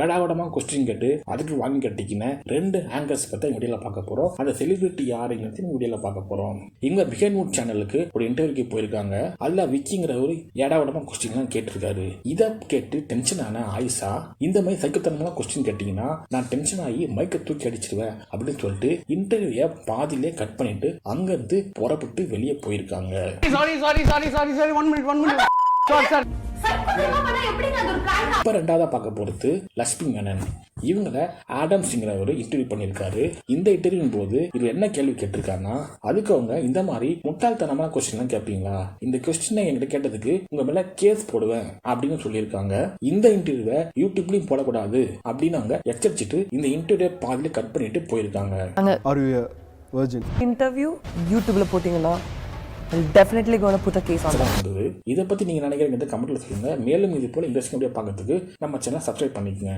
ஏடாவடமா question கேட்டு அதுக்கு வாங்கி கட்டிக்கின 2 ஆங்கர்ஸ் பத்தி வீடியோல பார்க்க போறோம். அந்த செலிபிரிட்டி யாருங்கிறது வீடியோல பார்க்க போறோம். இவங்க பிஹைண்ட் சேனலுக்கு ஒரு இன்டர்வியூக்கு போயிருக்காங்க. அதுல விக்கிங்கிற ஒரு ஏடாவடமா கொஸ்டின் எல்லாம் கேட்டிருக்காரு. இதை கேட்டு டென்ஷன் ஆன ஆயிஷா, இந்த மாதிரி சைக்கத்தனமான கொஸ்டின் கேட்டீங்கன்னா நான் டென்ஷன் ஆகி மைக்க தூக்கி அடிச்சிருவேன் அப்படின்னு சொல்லிட்டு இன்டர்வியூ பாதியிலே கட் பண்ணிட்டு அங்கிருந்து புறப்பட்டு வெளியே போயிருக்காங்க. இப்ப ரெண்டாவதா பார்க்க போறது லட்சுமி மேனன். இவங்கள ஆடம்ஸ்ங்கிற ஒரு இன்டர்வியூ பண்ணிருக்காரு. இந்த இன்டர்வியூ போது இவர் என்ன கேள்வி கேட்டிருக்காருன்னா, அதுக்கு அவங்க இந்த மாதிரி முட்டாள்தனமான கொஸ்டின் எல்லாம் கேட்பீங்களா, இந்த கொஸ்டினை என்கிட்ட கேட்டதுக்கு உங்க மேல கேஸ் போடுவேன் அப்படின்னு சொல்லியிருக்காங்க. இந்த இன்டர்வியூவை யூடியூப்லயும் போடக்கூடாது அப்படின்னு அவங்க எச்சரிச்சுட்டு இந்த இன்டர்வியூ பாதியில கட் பண்ணிட்டு போயிருக்காங்க. இன்டர்வியூ யூடியூப்ல போட்டீங்கன்னா definitely going to put a case on that. இதை பத்தி நீங்க நினைக்கிறீங்க கமெண்ட்ல சொல்லுங்க. மேலும் இது போல இன்ட்ரெஸ்டிங் வீடியோ பார்க்கிறதுக்கு நம்ம சேனலை சப்ஸ்கிரைப் பண்ணிக்கங்க.